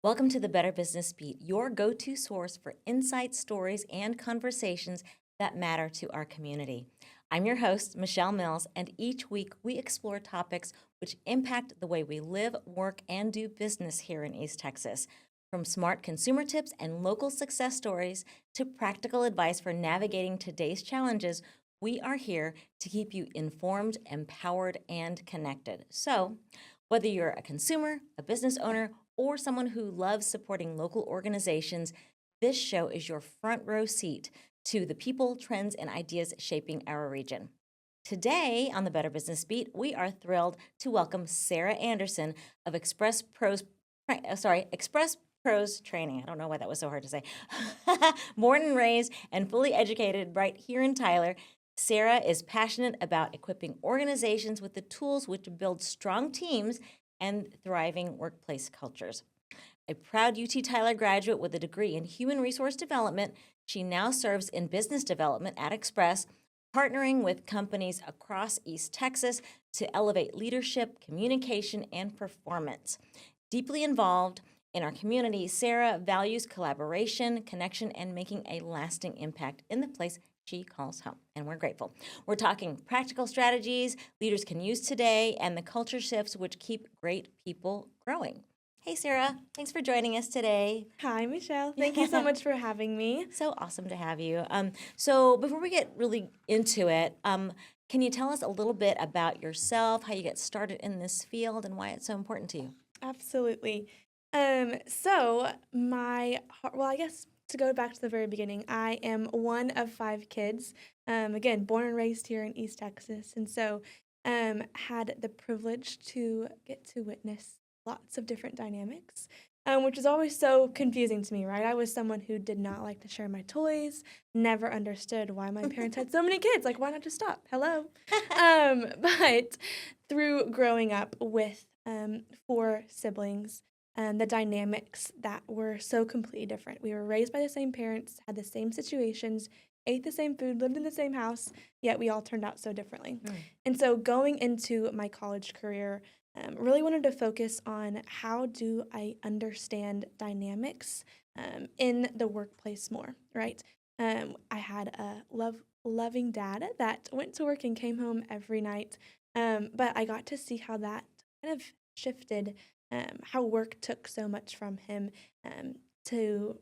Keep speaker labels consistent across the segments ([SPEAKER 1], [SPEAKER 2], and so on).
[SPEAKER 1] Welcome to the Better Business Beat, your go-to source for insights, stories, and conversations that matter to our community. I'm your host, Mechele Mills, and each week we explore topics which impact the way we live, work, and do business here in East Texas. From smart consumer tips and local success stories to practical advice for navigating today's challenges, we are here to keep you informed, empowered, and connected. So, whether you're a consumer, a business owner, or someone who loves supporting local organizations, this show is your front row seat to the people, trends, and ideas shaping our region. Today on the Better Business Beat, we are thrilled to welcome Sarah Anderson of Express Pros Training. I don't know why that was so hard to say. Born and raised and fully educated right here in Tyler, Sarah is passionate about equipping organizations with the tools which build strong teams and thriving workplace cultures. A proud UT Tyler graduate with a degree in human resource development, she now serves in business development at Express, partnering with companies across East Texas to elevate leadership, communication, and performance. Deeply involved in our community, Sarah values collaboration, connection, and making a lasting impact in the place she calls home, and we're grateful. We're talking practical strategies leaders can use today and the culture shifts which keep great people growing. Hey, Sarah, thanks for joining us today.
[SPEAKER 2] Hi, Michelle. Thank you so much for having me.
[SPEAKER 1] So awesome to have you. So before we get really into it, can you tell us a little bit about yourself, how you get started in this field, and why it's so important to you?
[SPEAKER 2] Absolutely. I guess to go back to the very beginning, I am one of 5 kids. Again, born and raised here in East Texas, and so had the privilege to get to witness lots of different dynamics, which is always so confusing to me, right? I was someone who did not like to share my toys, never understood why my parents had so many kids. Like, why not just stop? Hello. But through growing up with 4 siblings, the dynamics that were so completely different. We were raised by the same parents, had the same situations, ate the same food, lived in the same house, yet we all turned out so differently. And so going into my college career, really wanted to focus on how do I understand dynamics in the workplace more, right? I had a loving dad that went to work and came home every night, but I got to see how that kind of shifted, how work took so much from him, to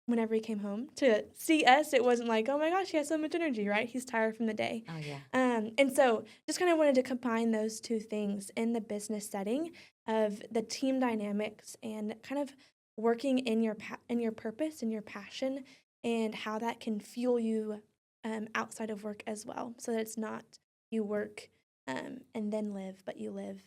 [SPEAKER 2] whenever he came home to see us. It wasn't like, oh my gosh, he has so much energy, right? He's tired from the day.
[SPEAKER 1] Oh, yeah.
[SPEAKER 2] And so just kind of wanted to combine those two things in the business setting of the team dynamics and kind of working in your purpose and your passion, and how that can fuel you outside of work as well, so that it's not you work and then live, but you live.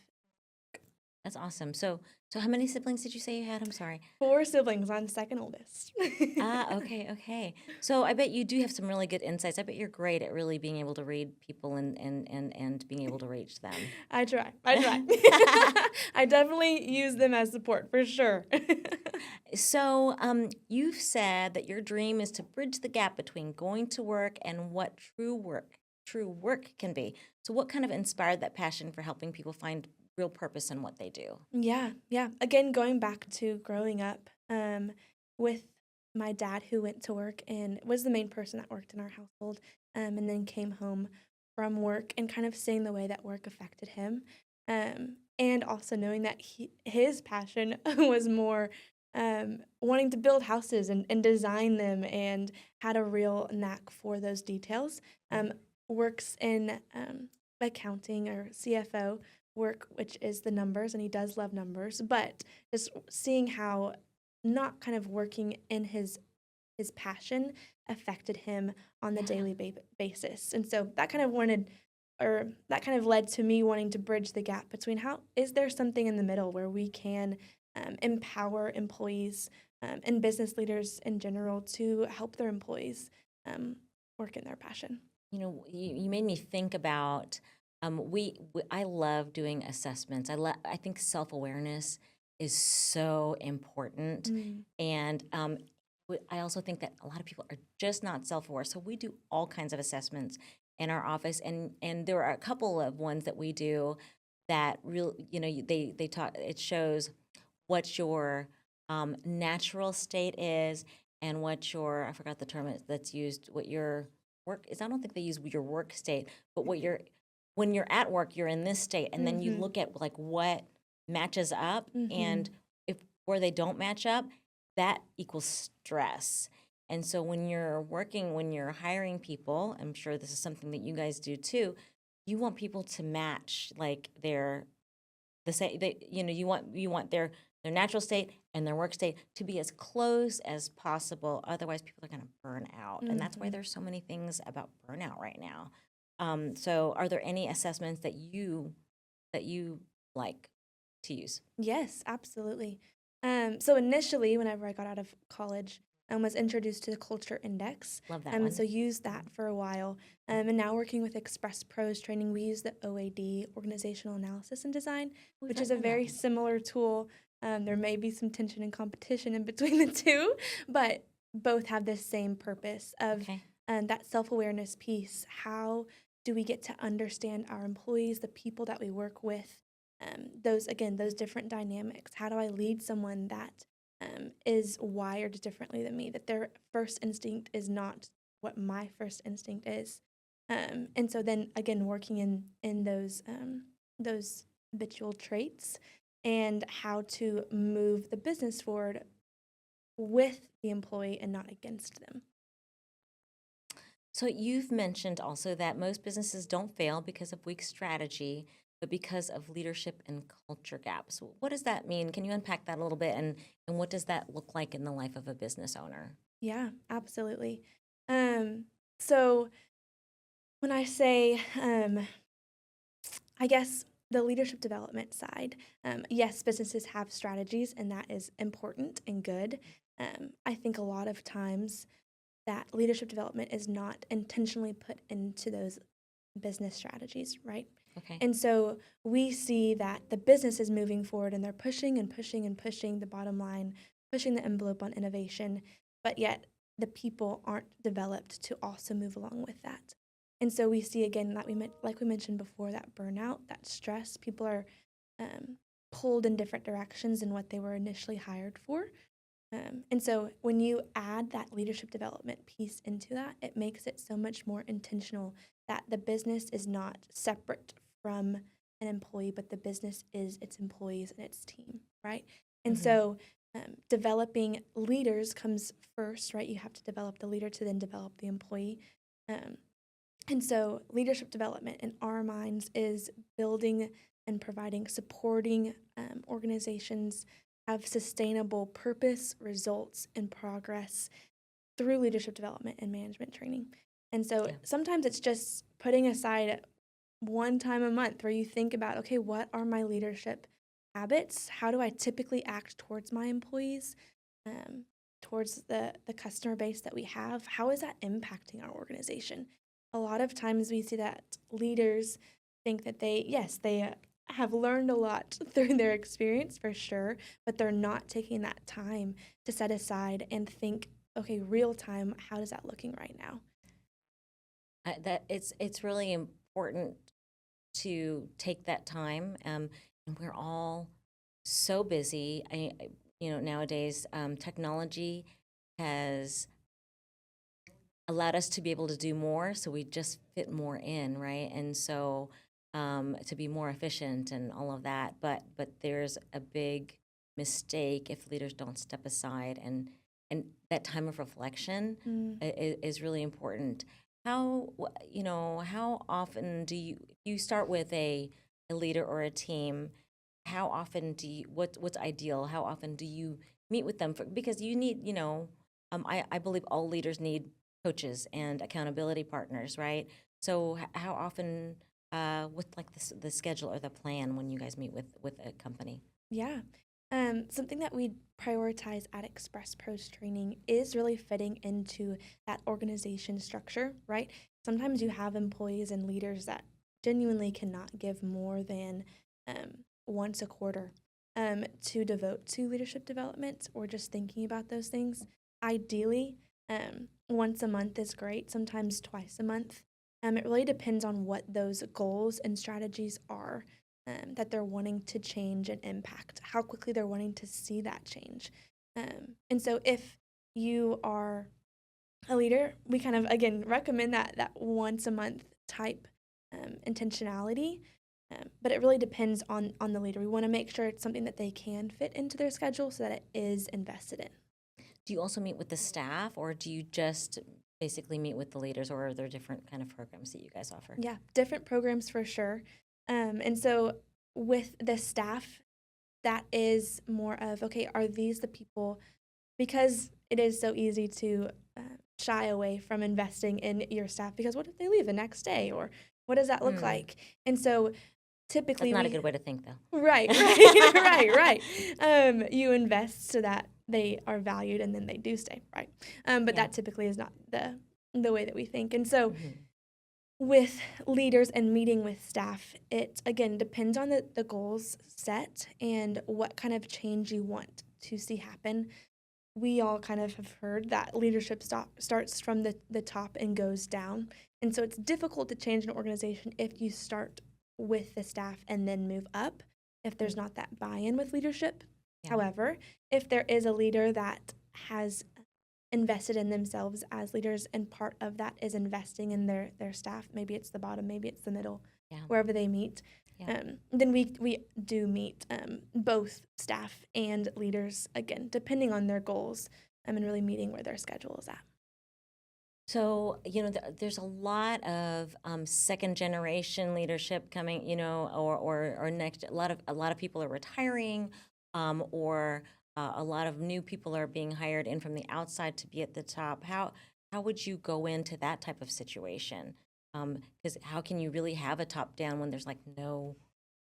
[SPEAKER 1] That's awesome. So how many siblings did you say you had? I'm sorry.
[SPEAKER 2] 4 siblings. I'm second oldest.
[SPEAKER 1] Okay. So I bet you do have some really good insights. I bet you're great at really being able to read people and being able to reach them.
[SPEAKER 2] I try. I definitely use them as support for sure.
[SPEAKER 1] So you've said that your dream is to bridge the gap between going to work and what true work can be. So what kind of inspired that passion for helping people find real purpose in what they do?
[SPEAKER 2] Yeah. Again, going back to growing up with my dad, who went to work and was the main person that worked in our household, and then came home from work, and kind of seeing the way that work affected him, and also knowing that his passion was more wanting to build houses and design them, and had a real knack for those details. Works in accounting or CFO work, which is the numbers, and he does love numbers, but just seeing how not kind of working in his passion affected him on the daily basis. And so that kind of led to me wanting to bridge the gap between how is there something in the middle where we can empower employees and business leaders in general to help their employees work in their passion.
[SPEAKER 1] You made me think about I love doing assessments. I think self-awareness is so important, and I also think that a lot of people are just not self-aware. So we do all kinds of assessments in our office, and there are a couple of ones that we do that they talk. It shows what's your natural state is and what your, I forgot the term that's used, what your work is. I don't think they use your work state, but what your, when you're at work, you're in this state, and then you look at like what matches up, and if where they don't match up, that equals stress. And so when you're working, when you're hiring people, I'm sure this is something that you guys do too, you want people to match like their the same they you want their natural state and their work state to be as close as possible. Otherwise people are going to burn out, and that's why there's so many things about burnout right now. So are there any assessments that you like to use?
[SPEAKER 2] Yes, absolutely. So initially, whenever I got out of college, was introduced to the Culture Index.
[SPEAKER 1] Love that one.
[SPEAKER 2] So used that for a while. And now working with Express Pros training, we use the OAD, Organizational Analysis and Design, which is a very similar tool. There may be some tension and competition in between the two, but both have the same purpose of
[SPEAKER 1] Okay.
[SPEAKER 2] that self-awareness piece. How do we get to understand our employees, the people that we work with? Those different dynamics. How do I lead someone that is wired differently than me? That their first instinct is not what my first instinct is, and so then again working in those habitual traits and how to move the business forward with the employee and not against them.
[SPEAKER 1] So you've mentioned also that most businesses don't fail because of weak strategy, but because of leadership and culture gaps. What does that mean? Can you unpack that a little bit, and what does that look like in the life of a business owner?
[SPEAKER 2] Yeah, absolutely. So when I say, I guess the leadership development side, yes, businesses have strategies, and that is important and good. I think a lot of times that leadership development is not intentionally put into those business strategies, right?
[SPEAKER 1] Okay.
[SPEAKER 2] And so we see that the business is moving forward and they're pushing and pushing and pushing the bottom line, pushing the envelope on innovation, but yet the people aren't developed to also move along with that. And so we see again that like we mentioned before, that burnout, that stress, people are pulled in different directions than what they were initially hired for. And so when you add that leadership development piece into that, it makes it so much more intentional that the business is not separate from an employee, but the business is its employees and its team, right? And so developing leaders comes first, right? You have to develop the leader to then develop the employee. And so leadership development in our minds is building and providing, supporting organizations have sustainable purpose, results, and progress through leadership development and management training. And so sometimes it's just putting aside one time a month where you think about, okay, what are my leadership habits? How do I typically act towards my employees, towards the customer base that we have? How is that impacting our organization? A lot of times we see that leaders think that they have learned a lot through their experience for sure, but they're not taking that time to set aside and think, okay, real time, how is that looking right now?
[SPEAKER 1] That it's really important to take that time, and we're all so busy. Nowadays, technology has allowed us to be able to do more, so we just fit more in, right? And so to be more efficient and all of that, but there's a big mistake if leaders don't step aside, and that time of reflection is really important. How often do you start with a leader or a team? How often what's ideal? How often do you meet with them because you need, I believe all leaders need coaches and accountability partners, right? So how often, what's like the schedule or the plan when you guys meet with a company?
[SPEAKER 2] Yeah. Something that we prioritize at Express Pros training is really fitting into that organization structure, right? Sometimes you have employees and leaders that genuinely cannot give more than once a quarter to devote to leadership development or just thinking about those things. Ideally, once a month is great, sometimes twice a month. It really depends on what those goals and strategies are that they're wanting to change and impact, how quickly they're wanting to see that change. And so if you are a leader, we kind of again recommend that once a month type intentionality. But it really depends on the leader. We want to make sure it's something that they can fit into their schedule so that it is invested in.
[SPEAKER 1] Do you also meet with the staff, or do you just basically meet with the leaders, or are there different kind of programs that you guys offer?
[SPEAKER 2] Yeah, different programs for sure. And so with the staff, that is more of okay, are these the people? Because it is so easy to shy away from investing in your staff because what if they leave the next day, or what does that look
[SPEAKER 1] Hmm.
[SPEAKER 2] like? And so
[SPEAKER 1] That's
[SPEAKER 2] typically
[SPEAKER 1] not a
[SPEAKER 2] we
[SPEAKER 1] good way to think, though.
[SPEAKER 2] right, right, right. You invest so that they are valued and then they do stay, right? But
[SPEAKER 1] Yeah.
[SPEAKER 2] that typically is not the way that we think. And so
[SPEAKER 1] Hmm.
[SPEAKER 2] with leaders and meeting with staff, it again depends on the goals set and what kind of change you want to see happen. We all kind of have heard that leadership starts from the top and goes down. And so it's difficult to change an organization if you start with the staff and then move up, if there's not that buy in with leadership.
[SPEAKER 1] Yeah.
[SPEAKER 2] However, if there is a leader that has invested in themselves as leaders and part of that is investing in their staff, maybe it's the bottom, maybe it's the middle,
[SPEAKER 1] Yeah.
[SPEAKER 2] wherever they meet,
[SPEAKER 1] Yeah.
[SPEAKER 2] then we do meet both staff and leaders, again, depending on their goals, and really meeting where their schedule is at.
[SPEAKER 1] So, there's a lot of second generation leadership coming, or next. A lot of people are retiring, or a lot of new people are being hired in from the outside to be at the top. How would you go into that type of situation? Because how can you really have a top down when there's like no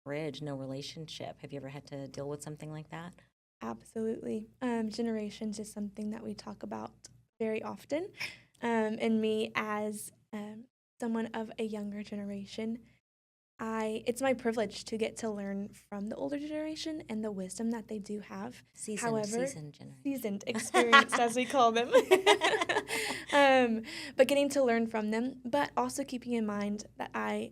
[SPEAKER 1] bridge, no relationship? Have you ever had to deal with something like that?
[SPEAKER 2] Absolutely. Generations is something that we talk about very often. And me as someone of a younger generation, it's my privilege to get to learn from the older generation and the wisdom that they do have. However,
[SPEAKER 1] Seasoned generation.
[SPEAKER 2] seasoned, experienced, as we call them. But getting to learn from them, but also keeping in mind that I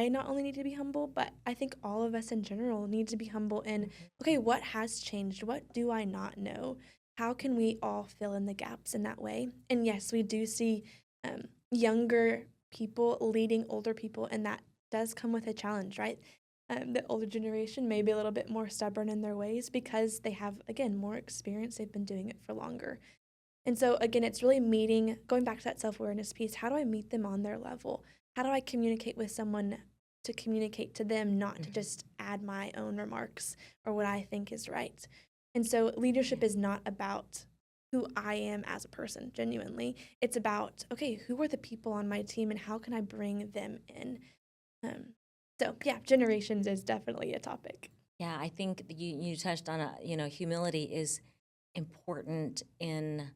[SPEAKER 2] not only need to be humble, but I think all of us in general need to be humble in, okay, what has changed? What do I not know? How can we all fill in the gaps in that way? And yes, we do see younger people leading older people, and that does come with a challenge, right? The older generation may be a little bit more stubborn in their ways because they have, again, more experience. They've been doing it for longer. And so, again, it's really going back to that self awareness piece. How do I meet them on their level? How do I communicate with someone to communicate to them, not to just add my own remarks or what I think is right? And so, leadership is not about who I am as a person, genuinely. It's about, okay, who are the people on my team and how can I bring them in? Um, so, yeah, generations is definitely a topic.
[SPEAKER 1] Yeah, I think that you touched on humility is important in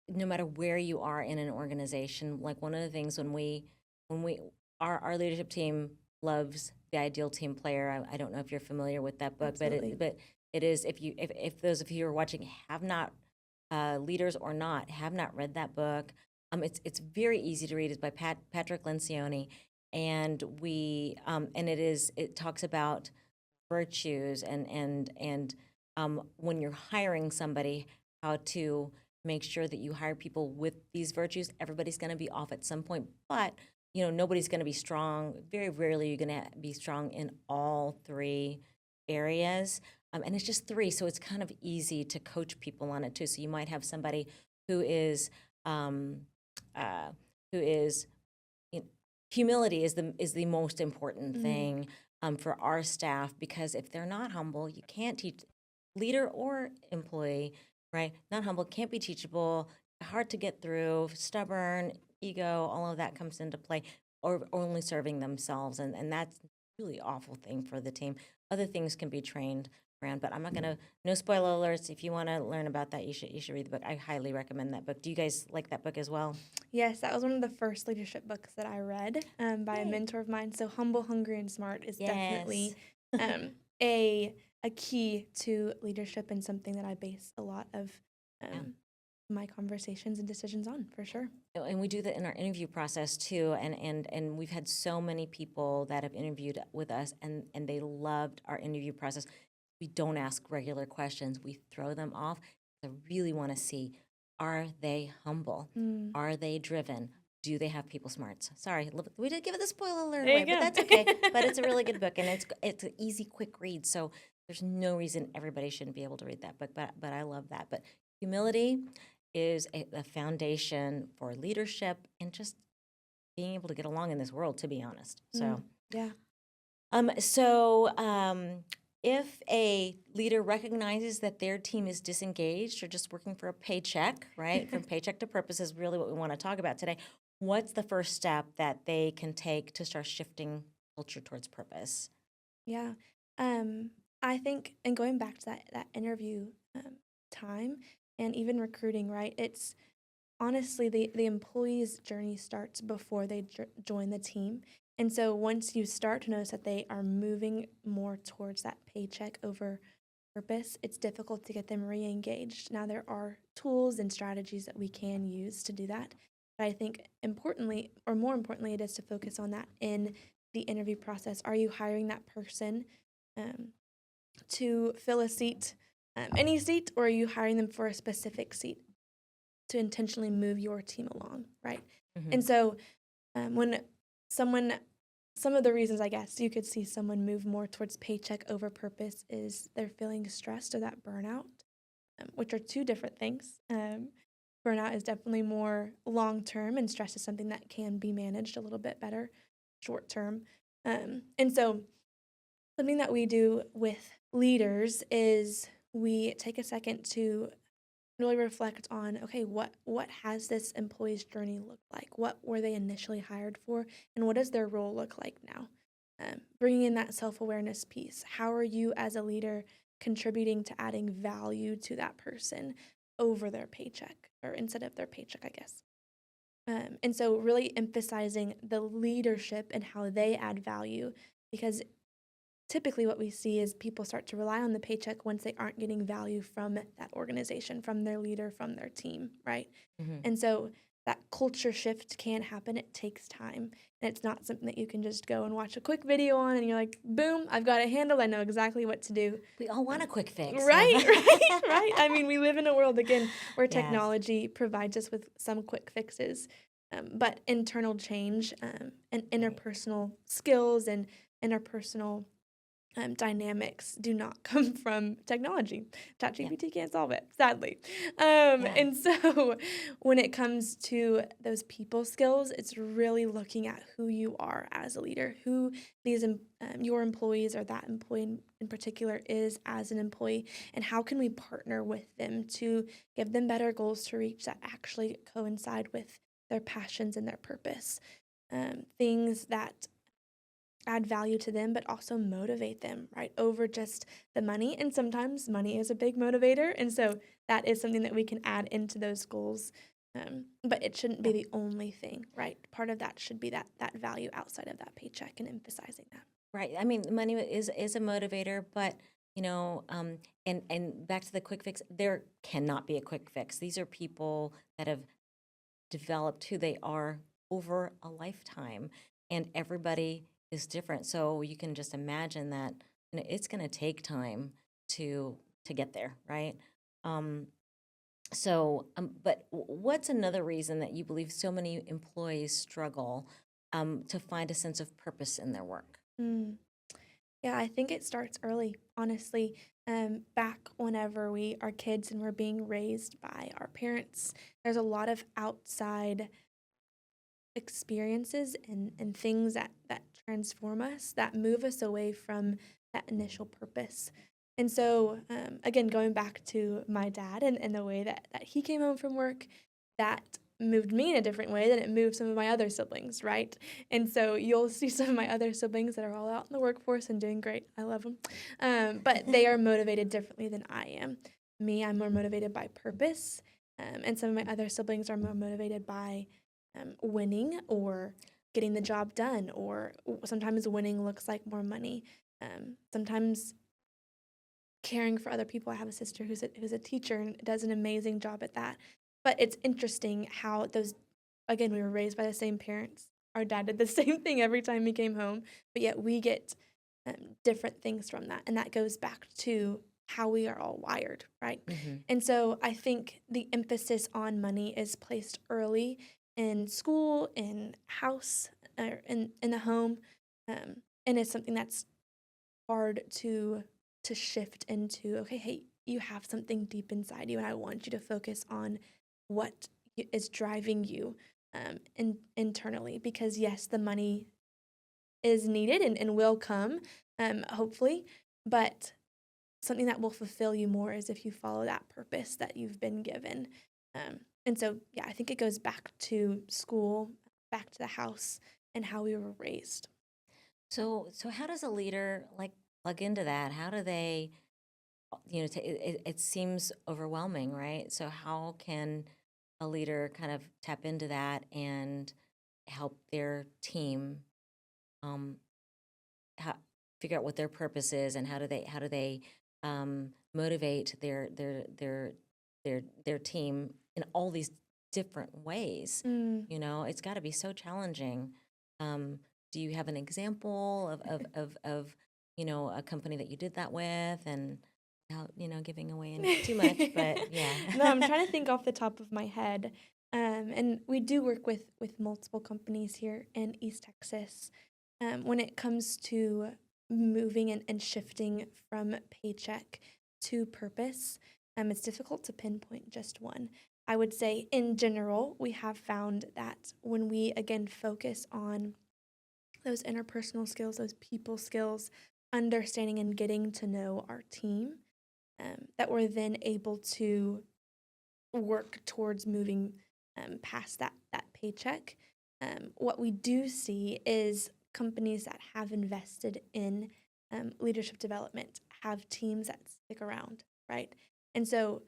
[SPEAKER 1] no matter where you are in an organization. Like one of the things when we our leadership team loves The Ideal Team Player. I don't know if you're familiar with that book, but
[SPEAKER 2] Absolutely.
[SPEAKER 1] it is, if those of you who are watching have not, leaders or not, have not read that book. It's very easy to read. It's by Patrick Lencioni, and it talks about virtues and when you're hiring somebody, how to make sure that you hire people with these virtues. Everybody's going to be off at some point, but nobody's going to be strong. Very rarely you're going to be strong in all three areas, and it's just three, so it's kind of easy to coach people on it too. So you might have somebody who is um, uh, who is you know, humility is the most important
[SPEAKER 2] Mm,
[SPEAKER 1] thing for our staff, because if they're not humble, you can't teach leader or employee, right? Not humble, can't be teachable, hard to get through, stubborn, ego, all of that comes into play, or only serving themselves, and that's a really awful thing for the team. Other things can be trained around, but I'm not gonna. No spoiler alerts. If you want to learn about that, you should read the book. I highly recommend that book. Do you guys like that book as well?
[SPEAKER 2] Yes, that was one of the first leadership books that I read by a
[SPEAKER 1] Yay.
[SPEAKER 2] mentor of mine. So, Humble, Hungry, and Smart is
[SPEAKER 1] Yes.
[SPEAKER 2] definitely um, a key to leadership and something that I base a lot of
[SPEAKER 1] Yeah.
[SPEAKER 2] my conversations and decisions on, for sure.
[SPEAKER 1] And we do that in our interview process too, and we've had so many people that have interviewed with us, and they loved our interview process. we don't ask regular questions. We throw them off. I really want to see, are they humble?
[SPEAKER 2] Mm.
[SPEAKER 1] Are they driven? Do they have people smarts? Sorry, we did give it the spoiler alert
[SPEAKER 2] There
[SPEAKER 1] away,
[SPEAKER 2] you
[SPEAKER 1] but
[SPEAKER 2] go.
[SPEAKER 1] that's okay. But it's a really good book, and it's an easy, quick read. So there's no reason everybody shouldn't be able to read that book. But I love that. But humility is a foundation for leadership and just being able to get along in this world, to be honest. So.
[SPEAKER 2] Yeah.
[SPEAKER 1] If a leader recognizes that their team is disengaged or just working for a paycheck, right? From paycheck to purpose is really what we want to talk about today. What's the first step that they can take to start shifting culture towards purpose?
[SPEAKER 2] Yeah. I think, and going back to that interview time and even recruiting, right? It's honestly the employee's journey starts before they join the team. And so once you start to notice that they are moving more towards that paycheck over purpose, it's difficult to get them re-engaged. Now there are tools and strategies that we can use to do that. But I think importantly, or more importantly, it is to focus on that in the interview process. Are you hiring that person to fill a seat, any seat, or are you hiring them for a specific seat to intentionally move your team along, right?
[SPEAKER 1] Mm-hmm.
[SPEAKER 2] And so when some of the reasons I guess you could see someone move more towards paycheck over purpose is they're feeling stressed or that burnout, which are two different things. Burnout is definitely more long-term, and stress is something that can be managed a little bit better short-term. And so something that we do with leaders is we take a second to really reflect on, okay, what has this employee's journey looked like? What were they initially hired for, and what does their role look like now? Bringing in that self-awareness piece. How are you as a leader contributing to adding value to that person over their paycheck, or instead of their paycheck, I guess? And so really emphasizing the leadership and how they add value, because typically what we see is people start to rely on the paycheck once they aren't getting value from that organization, from their leader, from their team, right?
[SPEAKER 1] Mm-hmm.
[SPEAKER 2] And so that culture shift can happen. It takes time. And it's not something that you can just go and watch a quick video on and you're like, boom, I've got it handled. I know exactly what to do.
[SPEAKER 1] We all want a quick fix.
[SPEAKER 2] Right. I mean, we live in a world, again, where
[SPEAKER 1] Yes.
[SPEAKER 2] technology provides us with some quick fixes. But internal change and interpersonal skills and interpersonal dynamics do not come from technology. ChatGPT can't solve it, sadly. And so when it comes to those people skills, it's really looking at who you are as a leader, who these your employees or that employee in particular is as an employee, and how can we partner with them to give them better goals to reach that actually coincide with their passions and their purpose. Things that add value to them, but also motivate them, right, over just the money. And sometimes money is a big motivator. And so that is something that we can add into those goals. But it shouldn't be the only thing, right? Part of that should be that value outside of that paycheck and emphasizing that.
[SPEAKER 1] Right. I mean, money is a motivator, but and back to the quick fix, there cannot be a quick fix. These are people that have developed who they are over a lifetime, and everybody is different. So you can just imagine that it's going to take time to get there, right? But what's another reason that you believe so many employees struggle to find a sense of purpose in their work?
[SPEAKER 2] Yeah, I think it starts early, honestly. Back whenever we are kids and we're being raised by our parents, there's a lot of outside experiences and things that transform us, that move us away from that initial purpose. And so, again, going back to my dad and the way that he came home from work, that moved me in a different way than it moved some of my other siblings, right? And so you'll see some of my other siblings that are all out in the workforce and doing great. I love them. But they are motivated differently than I am. Me, I'm more motivated by purpose. And some of my other siblings are more motivated by winning or getting the job done, or sometimes winning looks like more money. Sometimes caring for other people. I have a sister who's a teacher and does an amazing job at that. But it's interesting how those, again, we were raised by the same parents. Our dad did the same thing every time he came home, but yet we get different things from that. And that goes back to how we are all wired, right?
[SPEAKER 1] Mm-hmm.
[SPEAKER 2] And so I think the emphasis on money is placed early in school, in house, or in the home, and it's something that's hard to shift into. Okay, hey, you have something deep inside you, and I want you to focus on what is driving you internally. Because yes, the money is needed and will come, hopefully, but something that will fulfill you more is if you follow that purpose that you've been given. And so, yeah, I think it goes back to school, back to the house, and how we were raised.
[SPEAKER 1] So how does a leader like plug into that? How do they, it seems overwhelming, right? So how can a leader kind of tap into that and help their team um, how, figure out what their purpose is, and how do they motivate their team in all these different ways?
[SPEAKER 2] Mm.
[SPEAKER 1] It's got to be so challenging. Um, do you have an example of a company that you did that with, and without giving away too much, but yeah.
[SPEAKER 2] No, I'm trying to think off the top of my head. And we do work with multiple companies here in East Texas. When it comes to moving and shifting from paycheck to purpose, it's difficult to pinpoint just one. I would say in general, we have found that when we again focus on those interpersonal skills, those people skills, understanding and getting to know our team, that we're then able to work towards moving past that paycheck. What we do see is companies that have invested in leadership development have teams that stick around, right? And so,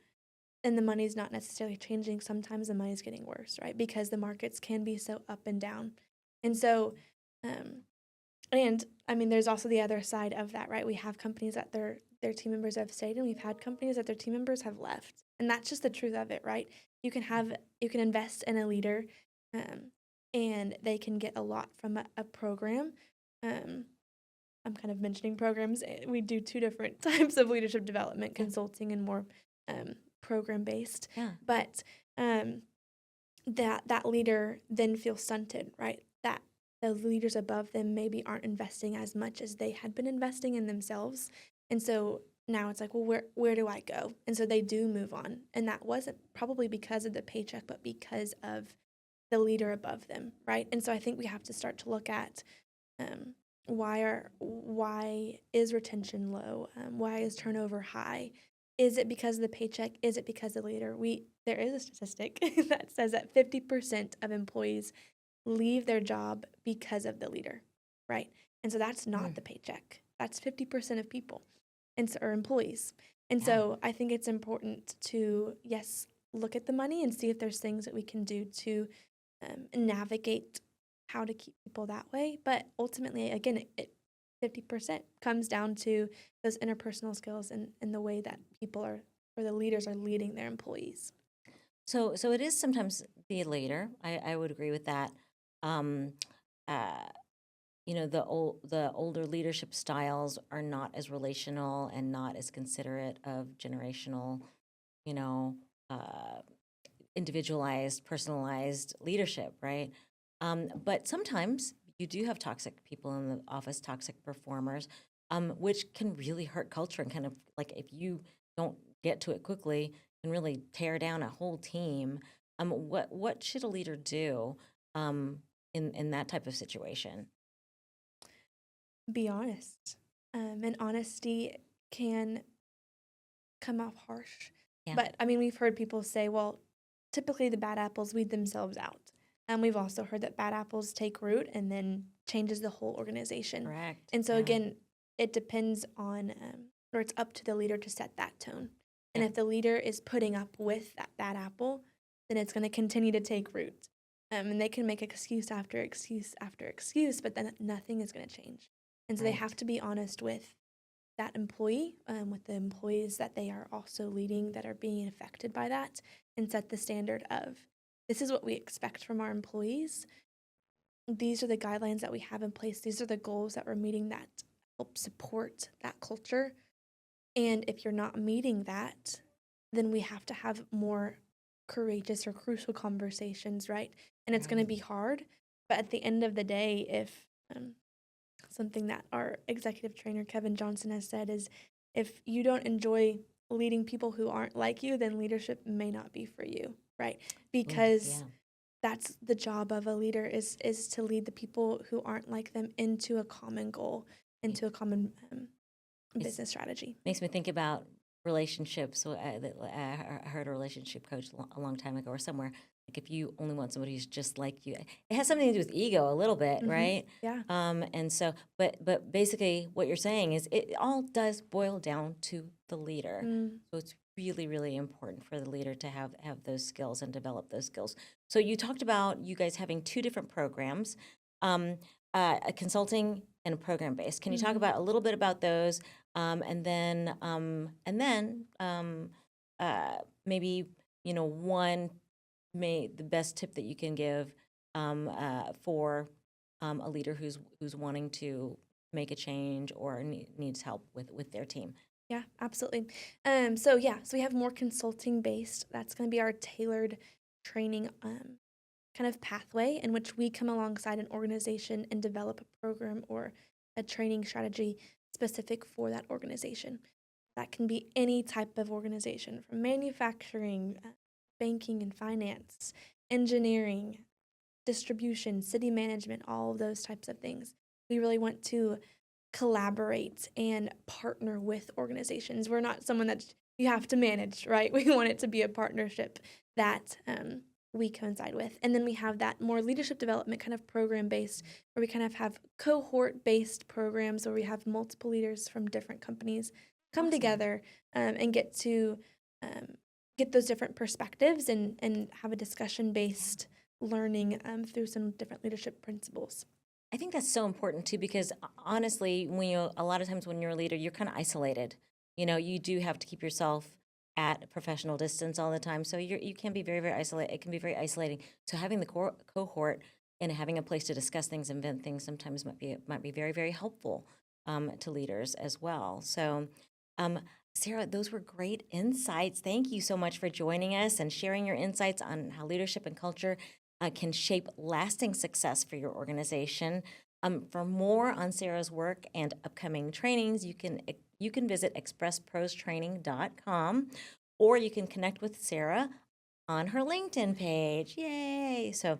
[SPEAKER 2] and the money's not necessarily changing. Sometimes the money's getting worse, right? Because the markets can be so up and down. And so, um, and I mean, there's also the other side of that, right? We have companies that their team members have stayed, and we've had companies that their team members have left, and that's just the truth of it, right? You can invest in a leader, um, and they can get a lot from a program. Um, I'm kind of mentioning programs. We do two different types of leadership development:
[SPEAKER 1] Yeah.
[SPEAKER 2] consulting and more program based.
[SPEAKER 1] Yeah.
[SPEAKER 2] But that leader then feels stunted, right? That the leaders above them maybe aren't investing as much as they had been investing in themselves. And so now it's like, well, where do I go? And so they do move on. And that wasn't probably because of the paycheck, but because of the leader above them, right? And so I think we have to start to look at um, why is retention low? Why is turnover high? Is it because of the paycheck? Is it because of the leader? There is a statistic that says that 50% of employees leave their job because of the leader, right? And so that's not the paycheck. That's 50% of people and so, or employees. And
[SPEAKER 1] Yeah.
[SPEAKER 2] so I think it's important to, yes, look at the money and see if there's things that we can do to navigate how to keep people that way. But ultimately, again, 50% comes down to those interpersonal skills and the way that people are, or the leaders are leading their employees.
[SPEAKER 1] So it is sometimes the later. I would agree with that. Um, uh, the older leadership styles are not as relational and not as considerate of generational, you know, uh, individualized, personalized leadership, right? But sometimes you do have toxic people in the office, toxic performers, which can really hurt culture and kind of like if you don't get to it quickly, can really tear down a whole team. What should a leader do in that type of situation?
[SPEAKER 2] Be honest. And honesty can come off harsh.
[SPEAKER 1] Yeah,
[SPEAKER 2] But I mean, we've heard people say, well, typically the bad apples weed themselves out. And we've also heard that bad apples take root and then changes the whole organization.
[SPEAKER 1] correct.
[SPEAKER 2] And so
[SPEAKER 1] Yeah,
[SPEAKER 2] again, it depends on, or it's up to the leader to set that tone. And
[SPEAKER 1] yeah,
[SPEAKER 2] if the leader is putting up with that bad apple, then it's going to continue to take root. And they can make excuse after excuse after excuse, but then nothing is going to change. And so they
[SPEAKER 1] right.
[SPEAKER 2] have to be honest with that employee, with the employees that they are also leading that are being affected by that, and set the standard of this is what we expect from our employees. These are the guidelines that we have in place. These are the goals that we're meeting that help support that culture. And if you're not meeting that, then we have to have more courageous or crucial conversations, right? And it's going to
[SPEAKER 1] Right.
[SPEAKER 2] be hard. But at the end of the day, if something that our executive trainer, Kevin Johnson, has said is if you don't enjoy leading people who aren't like you, then leadership may not be for you, right?
[SPEAKER 1] Ooh, yeah.
[SPEAKER 2] Because that's the job of a leader is to lead the people who aren't like them into a common goal,
[SPEAKER 1] Right.
[SPEAKER 2] into a common
[SPEAKER 1] It's
[SPEAKER 2] business strategy.
[SPEAKER 1] makes me think about relationships. So I heard a relationship coach a long time ago or somewhere. Like if you only want somebody who's just like you, it has something to do with ego a little bit, right?
[SPEAKER 2] Yeah.
[SPEAKER 1] And so, but basically, what you're saying is it all does boil down to the leader.
[SPEAKER 2] Mm.
[SPEAKER 1] So it's really, really important for the leader to have those skills and develop those skills. So you talked about you guys having two different programs, um, a consulting and a program based. Can you talk about a little bit about those? Maybe one the best tip that you can give for a leader who's wanting to make a change or needs help with their team.
[SPEAKER 2] Yeah, absolutely. So we have more consulting based. That's going to be our tailored training kind of pathway in which we come alongside an organization and develop a program or a training strategy specific for that organization. That can be any type of organization from manufacturing, banking and finance, engineering, distribution, city management, all of those types of things. We really want to collaborate and partner with organizations. We're not someone that you have to manage, right? We want it to be a partnership that we coincide with. And then we have that more leadership development kind of program based, where we kind of have cohort based programs where we have multiple leaders from different companies come
[SPEAKER 1] Awesome.
[SPEAKER 2] together and get to get those different perspectives and have a discussion based learning through some different leadership principles.
[SPEAKER 1] I think that's so important too, because honestly, a lot of times when you're a leader, you're kind of isolated. You do have to keep yourself at a professional distance all the time, so you can be very, very isolated. It can be very isolating. So having the cohort and having a place to discuss things and vent things sometimes might be very, very helpful to leaders as well. So, Sarah, those were great insights. Thank you so much for joining us and sharing your insights on how leadership and culture can shape lasting success for your organization. For more on Sarah's work and upcoming trainings, you can visit expressprostraining.com, or you can connect with Sarah on her LinkedIn page. Yay! So,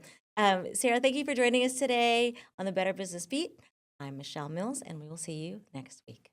[SPEAKER 1] Sarah, thank you for joining us today on the Better Business Beat. I'm Mechele Mills, and we will see you next week.